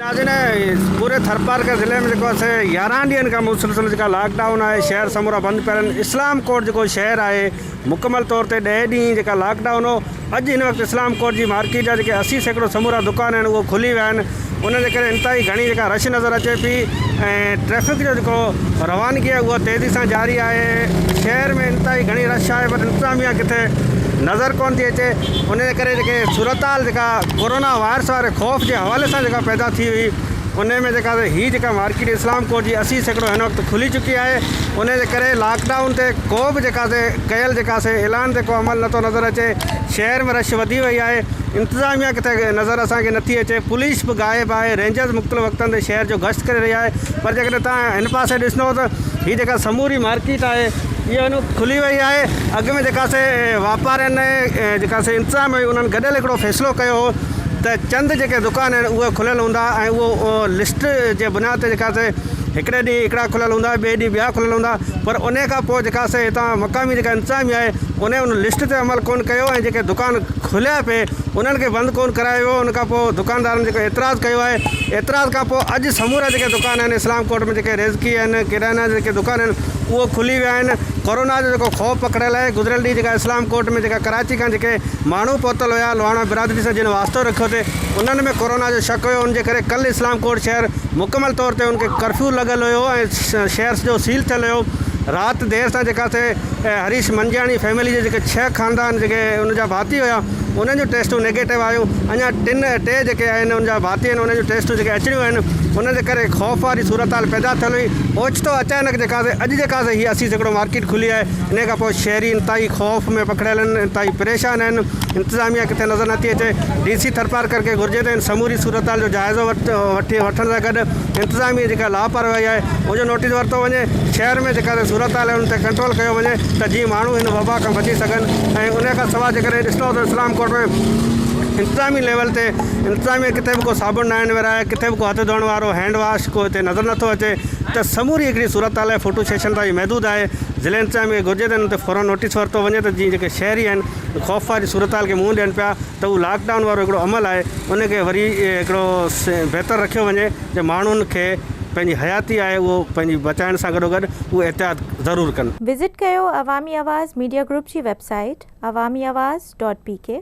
नाज़रीन पूरे थरपारकर ज़िले में 11 ॾींहंनि खां मुसलसिल लॉकडाउन है। शहर समूरा बंद पिया आहिनि। इस्लाम कोट जो शहर है मुकम्मल तौर पर 10 ॾींहं लॉकडाउन हो। अॼु हिन वक़्तु इस्लाम कोट की मार्केट जा 80 सैकड़ो समूरा दुकान आहिनि उहो खुली विया आहिनि। उनजे करे इंतहाई घणी रश नज़र अचे पई ऐं ट्रैफिक जो रवानगी है वो तेज़ी से जारी है। शहर में इंतहाई घणी रश है पर इंतजामिया किथे नज़र कोन थी अचे। उनजे करे सूरत हाल कोरोना वायरस वारे ख़ौफ़ के हवाले से पैदा थी हुई उनमें ही मार्केट इस्लाम कोट की 80 सैकड़ो हिन वक्त खुली चुकी है। उनजे करे लॉकडाउन से को भी कयल ऐलान से को अमल नथो नज़र अचे। शहर में रश वधी वही है। इंतजामिया किथे नज़र असांखे नथी अचे। पुलिस भी गायब है। रेंजर्स मुख़्तलिफ़ वक़्तन ते शहर जो गश्त करे रही है। पर जैसे तुम इन पासे ॾिसो तो ही समूरी मार्केट है ये खुली वही है। अॻ में वापार इंतजाम उन्होंने गॾियल हिकिड़ो फ़ैसिलो कयो हो त चंद दुकान आहिनि उहे खुलियल हूंदा ऐं उहो लिस्ट जे बुनियाद ते हिकिड़े ॾींहुं हिकिड़ा खुलियल हूंदा ॿिए ॾींहुं ॿिया खुलियल हूंदा। पर उन खां पोइ हितां मक़ामी इंतजामिया आहे उन लिस्ट ते अमल कोन कयो ऐं जेके दुकान खुलिया पे उन्हनि खे बंदि कोन करायो वियो। उन खां पोइ दुकानदारनि एतिराज़ कयो आहे। एतिराज़ खां पोइ अॼु समूरा दुकान आहिनि इस्लाम कोट में रेज़की आहिनि किराना जी दुकान आहिनि उहो खुली विया आहिनि। कोरोना जो ख़ौफ़ पकड़ियल है। गुज़िरियल ॾींहुं इस्लाम कोट में कराची खां माण्हू पहुतल हुआ लुहाणा बिरादरी से जिन वास्तो रखियो थे उन्हनि में कोरोना जो शक हो। उनके करे कल इस्लाम कोट शहर मुकम्मल तौर पर उनके कर्फ्यू लॻल हुयो ऐं शहर जो सील थियल हुयो। रात देर से हरीश मंजानी फैमिली के 6 खानदान उनजा भाती हुआ उन टेस्टूं नेगेटिव आयूँ। अञा टे आहिनि उनजा भाती आहिनि उन टेस्टूं अचणियूं आहिनि। उनजे करे ख़ौफ़ वारी सूरत हाल पैदा थियल हुई। ओचितो अचानक अॼु ही 80 सैकड़ो मार्केट खुली है। इन खां पोइ शहरी इंतहाई ख़ौफ़ में पकड़ियल आहिनि इंतहाई परेशान आहिनि। इंतजामिया किथे नज़र नथी अचे। DC थरपारकर के घुर्जे त समूरी सूरत हाल जो जाइज़ो वठण सां गॾु इंतजामिया लापरवाही है उनजो नोटिस वरितो वञे। शहर में सूरत हाल है उन ते कंट्रोल कयो वञे त जीअं माण्हू हिन वबा खां बची सघनि। ऐं उन खां सवाइ ॾिसो त इस्लाम कोट में इंतजामी लेवल ते इंतजामिया किथे भी को साबुण न आहिनि विराए किथे भी को हथ धोइण वारो हैंड वॉश को हिते नज़र नथो अचे। त समूरी हिकिड़ी सूरत हाल है फोटो सेशन ताईं महदूद है। ज़िले इंतजामिया घुर्जे त फ़ौरन नोटिस वरितो वञे त जीअं शहरी आहिनि ख़ौफ़ वारी सूरत हाल खे मुंहुं ॾियनि पिया त उहो लॉकडाउन वारो हिकिड़ो अमल आहे उनखे वरी हिकिड़ो बहितर रखियो वञे त माण्हुनि खे पंहिंजी हयाती है वो बचाइण सां गॾोगॾु उहो एहतियात ज़रूरु कनि। विज़िट कयो अवामी आवाज़ मीडिया ग्रुप की वेबसाइट awamiawaz.pk।